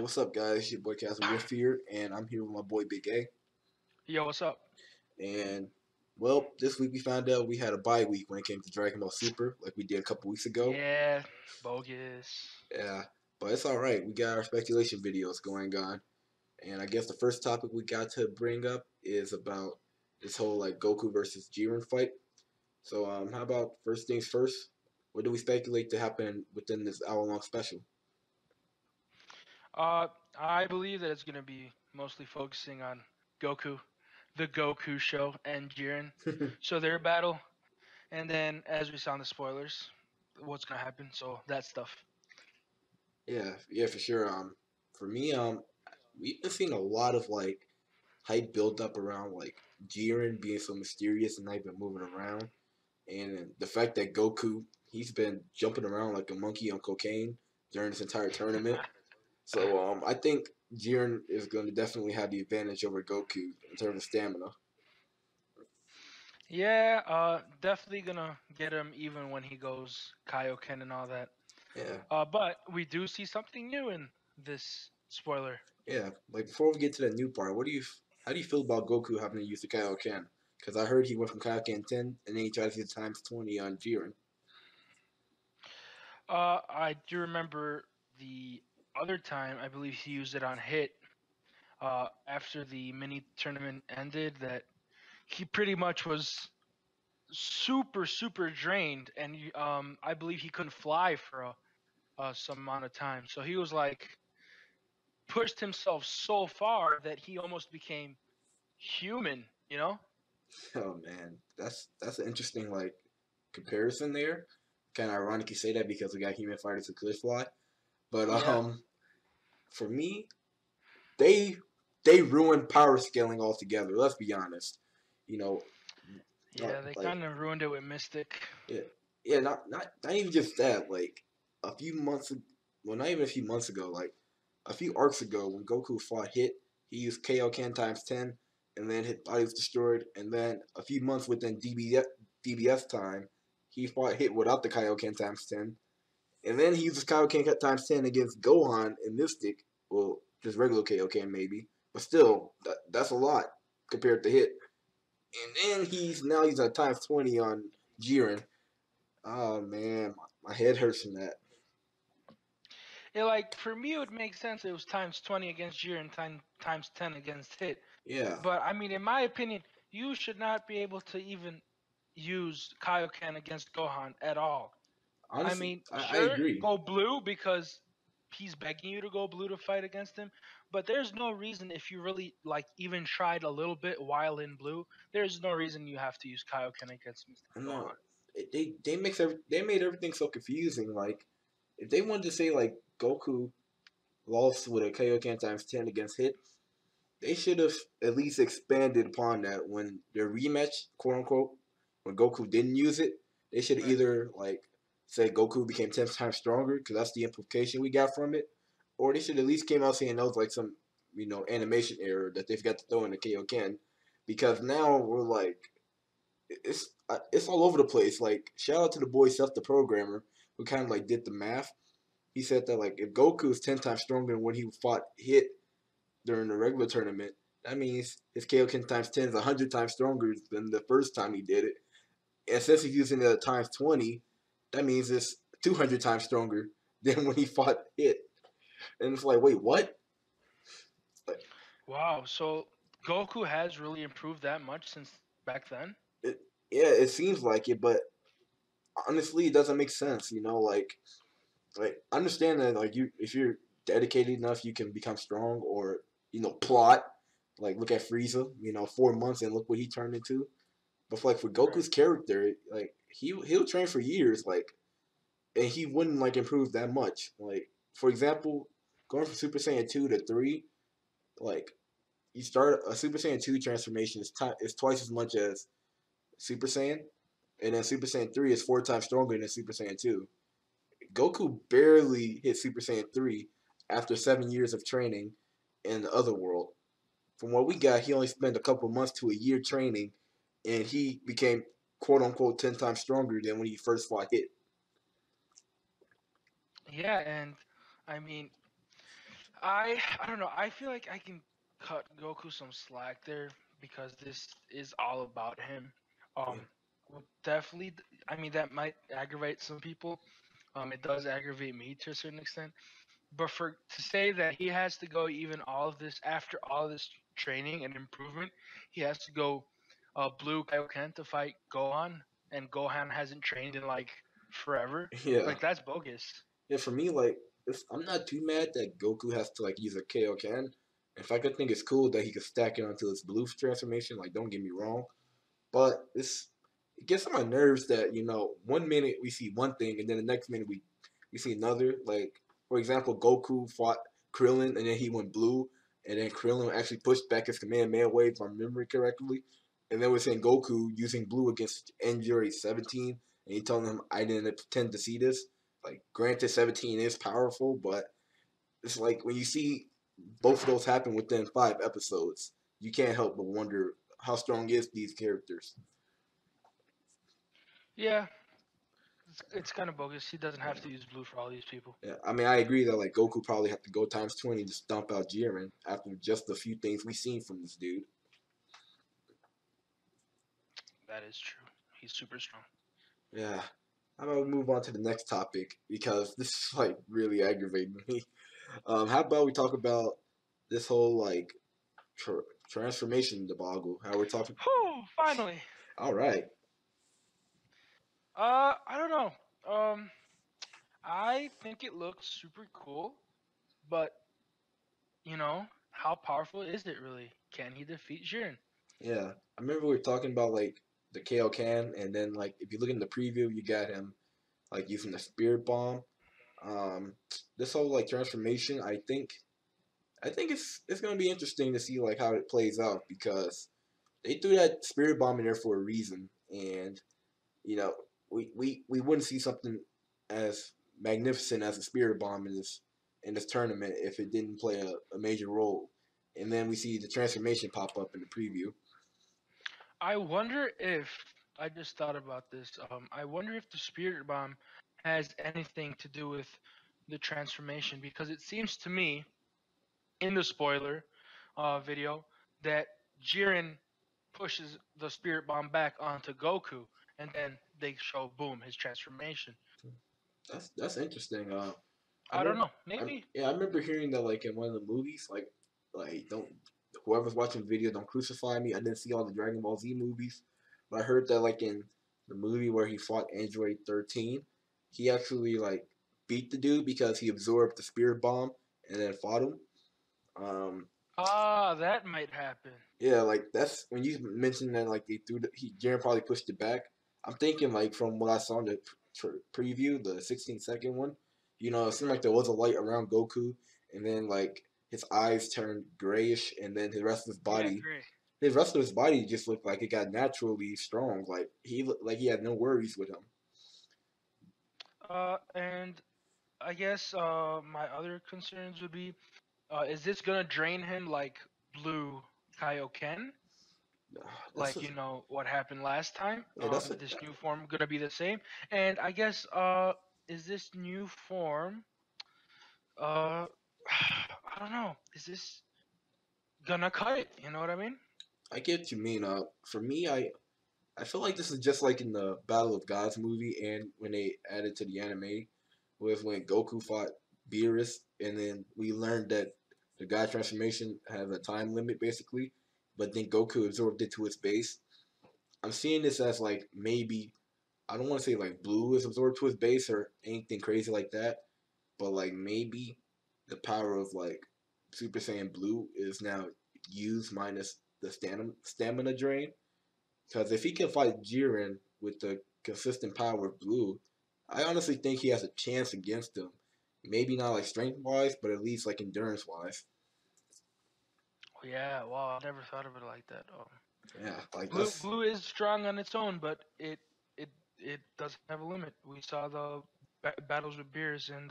What's up, guys? Your boy ChasmRift here, and I'm here with my boy Big A. Yo, what's up? And well, this week we found out we had a bye week when it came to Dragon Ball Super, like we did a couple weeks ago. Yeah, bogus. Yeah, but it's all right. We got our speculation videos going on, and I guess the first topic we got to bring up is about this whole like Goku versus Jiren fight. So, how about first things first? What do we speculate to happen within this hour-long special? Uh, I believe that it's gonna be mostly focusing on Goku, the Goku show, and Jiren. So their battle, and then as we saw in the spoilers, what's gonna happen. So that stuff. Yeah, for sure. For me, we've been seeing a lot of like hype built up around like Jiren being so mysterious and not even moving around, and the fact that Goku he's been jumping around like a monkey on cocaine during this entire tournament. So I think Jiren is going to definitely have the advantage over Goku in terms of stamina. Yeah, definitely gonna get him even when he goes Kaioken and all that. Yeah, But we do see something new in this spoiler. yeah. Like before we get to that new part, how do you feel about Goku having to use the Kaioken? Because I heard he went from Kaioken 10 and then he tried to use times 20 on Jiren. I do remember the other time. I believe he used it on Hit after the mini tournament ended that he pretty much was super drained and I believe he couldn't fly for some amount of time, so he was like pushed himself so far that he almost became human. Oh man, that's an interesting like comparison there. Kind of ironic you say that because we got human fighters who could fly, but Yeah, for me, they they ruined power scaling altogether. Let's be honest. You know, yeah, they like kind of ruined it with Mystic. yeah, yeah, not even just that. Like a few months, well, not even a few months ago, like a few arcs ago, when Goku fought Hit, he used KO Can times 10, and then Hit body was destroyed. And then a few months within DBS time, he fought Hit without the Kaioken times 10, and then he uses Kaioken times 10 against Gohan and Mystic. Well, just regular Kaioken maybe, but still, that's a lot compared to Hit. And then he's now using a times 20 on Jiren. Oh man, my head hurts from that. Yeah, like for me it would make sense it was times 20 against Jiren, times 10 against Hit. Yeah, But I mean, in my opinion, you should not be able to even use Kaioken against Gohan at all. I honestly, mean, I sure, agree. go blue because he's begging you to go blue to fight against him. But there's no reason if you really like even tried a little bit while in blue, there's no reason you have to use Kaioken against Mr. No, Gohan. they made everything so confusing. Like if they wanted to say like Goku lost with a Kaioken times 10 against Hit, they should have at least expanded upon that when their rematch, quote unquote, when Goku didn't use it. They should Right. either like say Goku became 10 times stronger because that's the implication we got from it, or they should at least came out saying that was like some animation error that they forgot to throw in the Kaioken, because now we're like it's all over the place. Like shout out to the boy Seth the programmer who kind of like did the math. He said that like if Goku is 10 times stronger than when he fought Hit during the regular tournament, that means his Kaioken times 10 is 100 times stronger than the first time he did it. And since he's using it at times 20, that means it's 200 times stronger than when he fought Hit. And it's like, wait, what? Like, Wow. So Goku has really improved that much since back then. it, yeah, it seems like it, but honestly, it doesn't make sense. Like understand that like you if you're dedicated enough, you can become strong or plot. Like look at Frieza, 4 months and look what he turned into. But for, like for Right. Goku's character, like he'll train for years, like, and he wouldn't like improve that much. Like for example, going from Super Saiyan 2 to 3, like you start a Super Saiyan 2 transformation is twice as much as Super Saiyan, and then Super Saiyan 3 is 4 times stronger than Super Saiyan 2. Goku barely hit Super Saiyan 3 after 7 years of training in the other world. From what we got, he only spent a couple months to a year training, and he became quote unquote 10 times stronger than when he first fought Hit. Yeah, and I mean, I don't know. I feel like I can cut Goku some slack there because this is all about him. Yeah, Definitely. I mean, that might aggravate some people. It does aggravate me to a certain extent. But for to say that he has to go even all of this after all of this training and improvement, he has to go blue Kaioken to fight Gohan, and Gohan hasn't trained in like forever. yeah, Like that's bogus. yeah. For me, like, I'm not too mad that Goku has to like use a Kaioken. In fact, I think it's cool that he can stack it onto his blue transformation. Like, don't get me wrong, but it gets on my nerves that 1 minute we see one thing and then the next minute we see another. Like, for example, Goku fought Krillin and then he went blue, and then Krillin actually pushed back his Kamehameha wave, if I remember correctly. And then we're saying Goku using blue against Android 17, and he telling him, "I didn't pretend to see this." Like, granted, 17 is powerful, but it's like when you see both of those happen within 5 episodes, you can't help but wonder how strong is these characters. Yeah, it's kind of bogus. He doesn't have to use blue for all these people. Yeah, I mean, I agree that like Goku probably have to go times 20 to stomp out Jiren after just the few things we've seen from this dude. That is true. He's super strong. Yeah, how about we move on to the next topic because this is like really aggravating me. How about we talk about this whole like transformation debacle? How we're talking. Whew, finally. All right, I don't know. Um, I think it looks super cool, but how powerful is it really? Can he defeat Jiren? yeah, I remember we were talking about like the KO can, and then like if you look in the preview, you got him like using the spirit bomb. Um, this whole like transformation, I think it's gonna be interesting to see like how it plays out because they threw that spirit bomb in there for a reason, and you know we wouldn't see something as magnificent as a spirit bomb in this tournament if it didn't play a major role. And then we see the transformation pop up in the preview. I wonder if I just thought about this. I wonder if the Spirit Bomb has anything to do with the transformation because it seems to me in the spoiler video that Jiren pushes the Spirit Bomb back onto Goku, and then they show boom his transformation. That's interesting. I I don't remember, know. Maybe. I remember hearing that like in one of the movies, like don't whoever's watching the video don't crucify me. I didn't see all the Dragon Ball Z movies, but I heard that like in the movie where he fought Android 13, he actually like beat the dude because he absorbed the spirit bomb and then fought him. Um, Ah, that might happen. yeah, like that's when you mentioned that like they threw Jaren probably pushed it back. I'm thinking like from what I saw in the preview, the 16-second one, it seemed Right. like there was a light around Goku, and then like his eyes turned grayish, and then Yeah, great. his rest of his body just looked like it got naturally strong. Like he looked like he had no worries with him. And I guess my other concerns would be, is this gonna drain him like Blue Kaioken? That's Like a, what happened last time? yeah, that's a, This new form gonna be the same? And I guess is this new form uh, I don't know. Is this gonna cut it? You know what I mean? I get what you mean. For me, I feel like this is just like in the Battle of Gods movie, and when they added to the anime, was when Goku fought Beerus, and then we learned that the God transformation has a time limit basically, but then Goku absorbed it to its base. I'm seeing this as like maybe I don't want to say like Blue is absorbed to his base or anything crazy like that, but like maybe the power of like Super Saiyan Blue is now used minus the stamina drain, because if he can fight Jiren with the consistent power of Blue, I honestly think he has a chance against him. Maybe not like strength wise, but at least like endurance wise. Oh, yeah. Wow. I never thought of it like that. Yeah, like that's Blue is strong on its own, but it it doesn't have a limit. We saw the battles with Beers and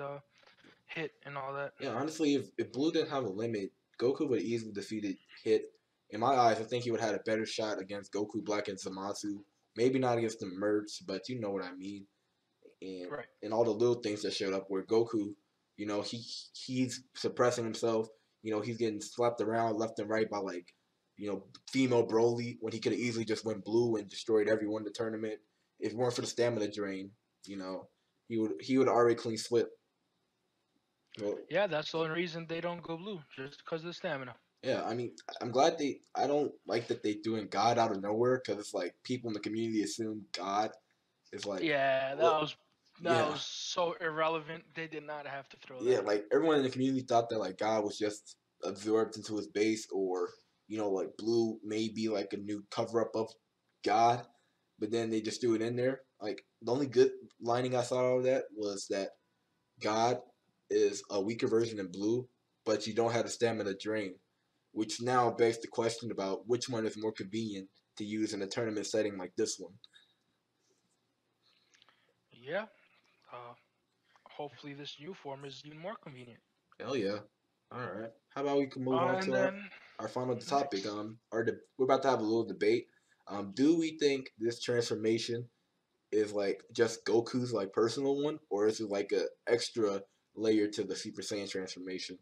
Hit and all that. yeah. Honestly, if Blue didn't have a limit, Goku would easily defeated Hit. In my eyes, I think he would have had a better shot against Goku Black and Zamasu. Maybe not against the merch, but you know what I mean. And Right. and all the little things that showed up where Goku. He's suppressing himself. He's getting slapped around left and right by like female Broly when he could have easily just went blue and destroyed everyone in the tournament. If it weren't for the stamina drain, you know, he would already clean slip. Well, Yeah, that's the only reason they don't go blue, just because of the stamina. yeah, I mean, I'm glad they. I don't like that they doing God out of nowhere because it's like people in the community assume God is like, Yeah, what? that Yeah, was so irrelevant. They did not have to throw yeah, that in. like everyone in the community thought that like God was just absorbed into his base, or like Blue may be like a new cover up of God, but then they just threw it in there. Like the only good lining I saw out of that was that God is a weaker version of Blue, but you don't have the stamina drain, which now begs the question about which one is more convenient to use in a tournament setting like this one. Yeah. Uh, Hopefully this new form is even more convenient. Hell yeah! All right, how about we can move on And to our then our final topic? next, We're about to have a little debate. Do we think this transformation is like just Goku's like personal one, or is it like a extra layer to the Super Saiyan transformation?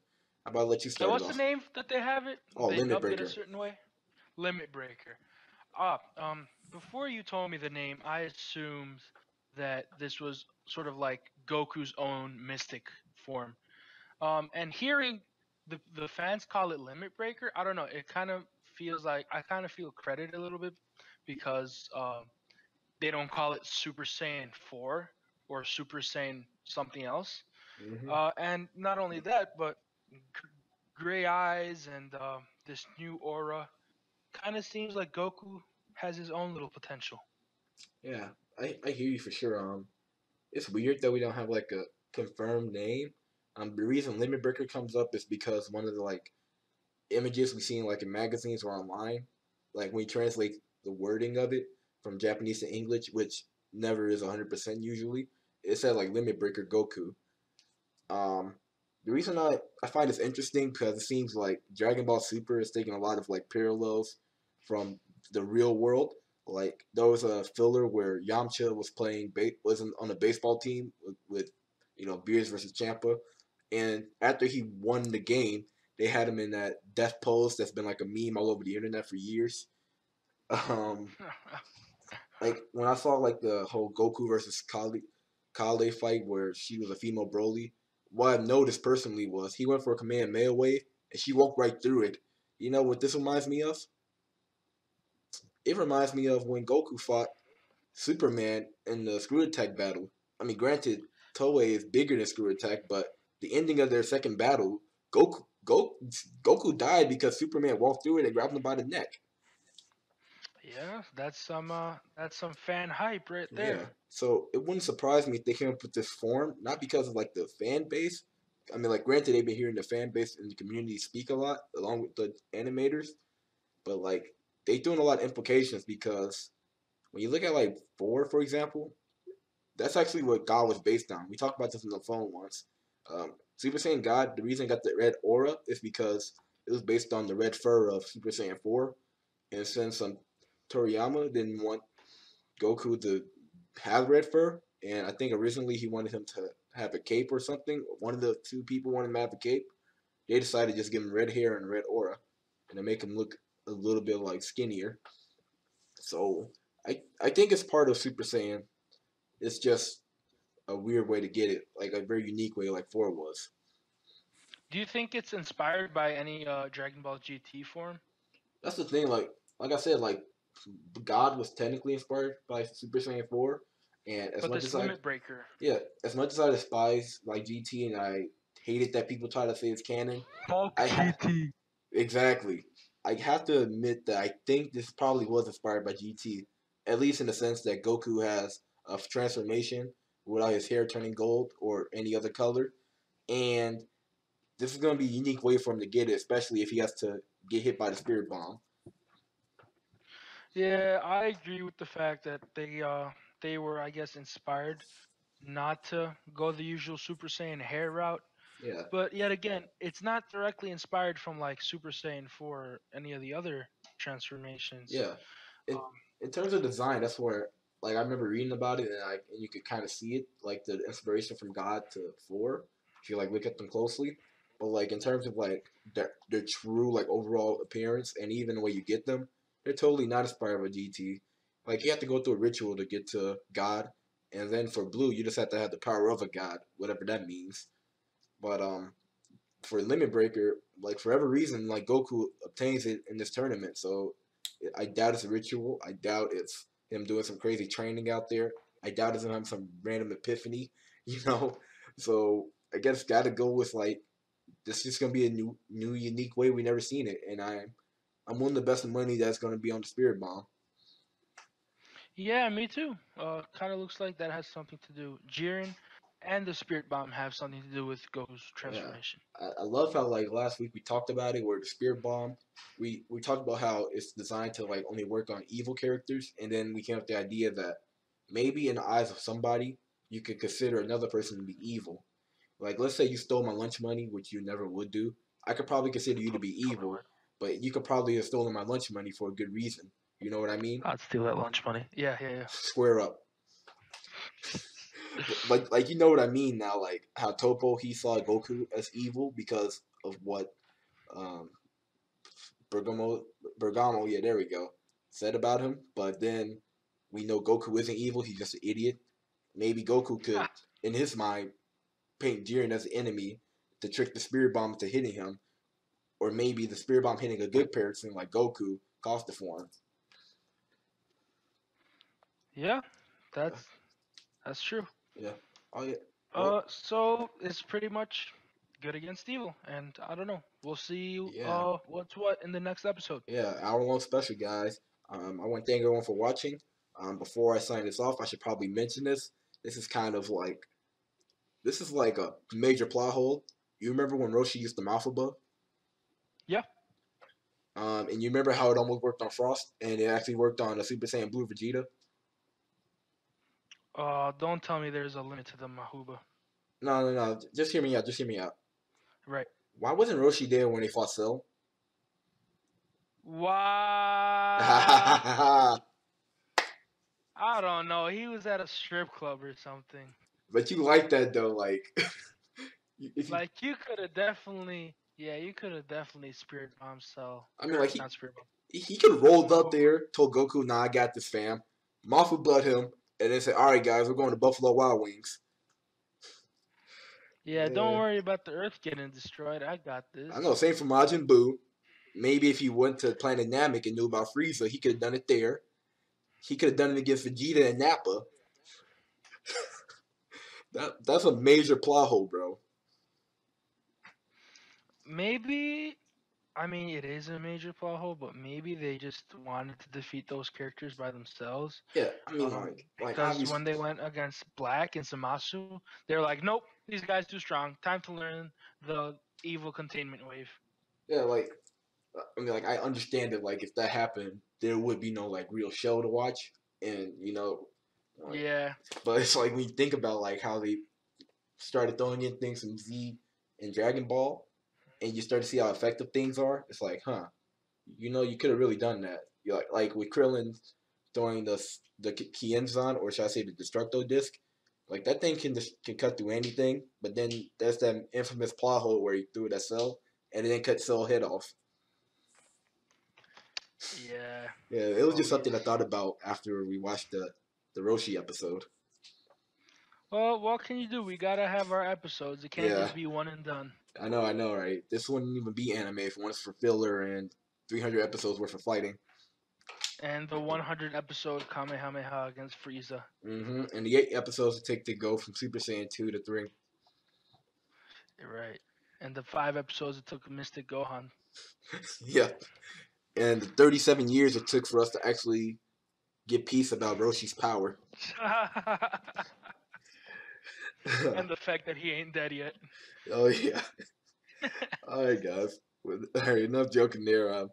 How about I let you and start it what's the off? name that they have it? Oh, They Limit dubbed it a Breaker. certain way. Limit Breaker. Ah, before you told me the name, I assumed that this was sort of like Goku's own mystic form. And hearing the fans call it Limit Breaker, I don't know. It kind of feels like I kind of feel credit a little bit because they don't call it Super Saiyan 4 or Super Saiyan something else. Hmm. And not only that, but gray eyes and this new aura kind of seems like Goku has his own little potential. Yeah, I hear you for sure. It's weird that we don't have like a confirmed name. The reason Limit Breaker comes up is because one of the like images we seen like in magazines or online, like when you translate the wording of it from Japanese to English, which never is 100% usually, it said like Limit Breaker Goku. Um, the reason I find this interesting because it seems like Dragon Ball Super is taking a lot of like parallels from the real world. Like there was a filler where Yamcha was playing wasn't on a baseball team with Beers versus Champa, and after he won the game, they had him in that death pose that's been like a meme all over the internet for years. Um, like when I saw like the whole Goku versus Kale fight where she was a female Broly, what I noticed personally was he went for a command mail wave and she walked right through it. You know what this reminds me of? It reminds me of when Goku fought Superman in the Screw Attack battle. I mean, granted, Toei is bigger than Screw Attack, but the ending of their second battle, Goku died because Superman walked through it and grabbed him by the neck. Yeah, that's some fan hype right Yeah. there. So it wouldn't surprise me if they came up with this form, not because of like the fan base. I mean, like, granted, they've been hearing the fan base and the community speak a lot along with the animators, but like, they doing a lot of implications because when you look at like four, for example, that's actually what God was based on. We talked about this on the phone once. Super Saiyan God, the reason it got the red aura is because it was based on the red fur of Super Saiyan 4. And since Toriyama didn't want Goku to have red fur, and I think originally he wanted him to have a cape or something. One of the two people wanted him to have a cape. They decided to just give him red hair and red aura, and to make him look a little bit like skinnier. So I think it's part of Super Saiyan. It's just a weird way to get it, like a very unique way, like four was. Do you think it's inspired by any Dragon Ball GT form? That's the thing. Like I said, like God was technically inspired by Super Saiyan 4, and as But much this as I Limit Breaker, yeah, as much as I despise like GT and I hated that people try to say it's canon, Bulk I have GT. exactly. I have to admit that I think this probably was inspired by GT, at least in the sense that Goku has a transformation without his hair turning gold or any other color, and this is going to be a unique way for him to get it, especially if he has to get hit by the spirit bomb. Yeah, I agree with the fact that they were, I guess, inspired not to go the usual Super Saiyan hair route. Yeah, But yet again, it's not directly inspired from like Super Saiyan 4 or any of the other transformations. yeah. In Um, in terms of design, that's where like I remember reading about it and you could kind of see it like the inspiration from God to four. if you like look at them closely. But like in terms of like their true like overall appearance and even the way you get them, they're totally not inspired by GT. Like you have to go through a ritual to get to God, and then for Blue, you just have to have the power of a God, whatever that means. But for Limit Breaker, like for every reason, like Goku obtains it in this tournament. So I doubt it's a ritual. I doubt it's him doing some crazy training out there. I doubt it's him having some random epiphany, you know. So I guess gotta go with like this is gonna be a new unique way we never seen it, and I'm willing to bet some money that's gonna be on the Spirit Bomb. Yeah, me too. Kind of looks like that has something to do. Jiren and the Spirit Bomb have something to do with Goku's Yeah, transformation. I love how like last week we talked about it, where the Spirit Bomb, we talked about how it's designed to like only work on evil characters, and then we came up with the idea that maybe in the eyes of somebody you could consider another person to be evil. Like let's say you stole my lunch money, which you never would do. I could probably consider you to be Probably evil, would. but you could probably have stolen my lunch money for a good reason. You know what I mean? I'd steal that lunch money. Yeah, yeah, Square up. yeah. Like you know what I mean now. Like how Topo he saw Goku as evil because of what um, Bergamo, Bergamo, yeah, there we go, said about him. But then we know Goku isn't evil; he's just an idiot. Maybe Goku could, in his mind, paint Jiren as an enemy to trick the Spirit Bomb into hitting him, or maybe the Spirit Bomb hitting a good person like Goku caused the form. Yeah, that's true. Yeah. Oh yeah. Well, So it's pretty much good against evil, and I don't know. We'll see. yeah. What's what in the next episode. Yeah, hour long special, guys. I want to thank everyone for watching. Before I sign this off, I should probably mention this. This is kind of like this is like a major plot hole. You remember when Roshi used the Malphaba? Yeah. And you remember how it almost worked on Frost, and it actually worked on a Super Saiyan Blue Vegeta. Don't tell me there's a limit to the Mahuba. No, no, no. Just hear me out. Just hear me out. Right. Why wasn't Roshi there when they fought Cell? Wow. I don't know. He was at a strip club or something. But you like that though, like if you, Like you could have definitely, yeah, you could have definitely Spirit Bomb Cell I mean, or like not Spirit Bomb. he could have rolled up Mahuba. there, told Goku, "Nah, I got this, fam." Mothra blood him, and then said, "All right, guys, we're going to Buffalo Wild Wings." Yeah, don't Yeah, worry about the Earth getting destroyed. I got I this. know. Same for Majin Buu. Maybe if he went to Planet Namek and knew about Frieza, he could have done it there. He could have done it against Vegeta and Nappa. That's a major plot hole, bro. Maybe, I mean, it is a major plot hole, but maybe they just wanted to defeat those characters by themselves. Yeah, I mean, like Because obviously, when they went against Black and Zamasu, they're like, nope, these guys too strong. Time to learn the evil containment wave. yeah, like I mean, like I understand that, like if that happened, there would be no like real show to watch, and like, Yeah, but it's like when you think about like how they started throwing in things from Z and Dragon Ball, and you start to see how effective things are. It's like, huh, you could have really done that. You like with Krillin throwing the Kienzan, or should I say the Destructo Disc. Like that thing can cut through anything, but then there's that infamous plot hole where he threw that cell and it then cut Cell head off. yeah. Yeah, it was Oh just something I yes. thought about after we watched the Roshi episode. Well, what can you do? We gotta have our episodes. It can't Yeah, just be one and done. I know, right? This wouldn't even be anime if it was for filler and 300 episodes worth of fighting. And the 100 episode Kamehameha against Frieza. And the 8 episodes it take to go from Super Saiyan 2 to 3. Right. And the 5 episodes it took Mystic Gohan. Yeah, and the 37 years it took for us to actually get peace about Roshi's power. And the fact that he ain't dead yet. Oh yeah. All right, guys. All right, enough joking there.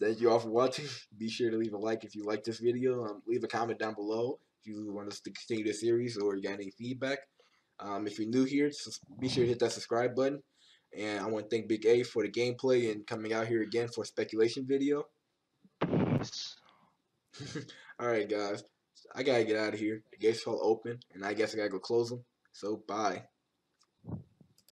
Thank you all for watching. Be sure to leave a like if you like this video. Leave a comment down below if you want us to continue the series or you got any feedback. If you're new here, be sure to hit that subscribe button. And I want to thank Big A for the gameplay and coming out here again for a speculation video. Peace. All right, guys. I gotta get out of here. The gate's all open, and I guess I gotta go close them. So, bye.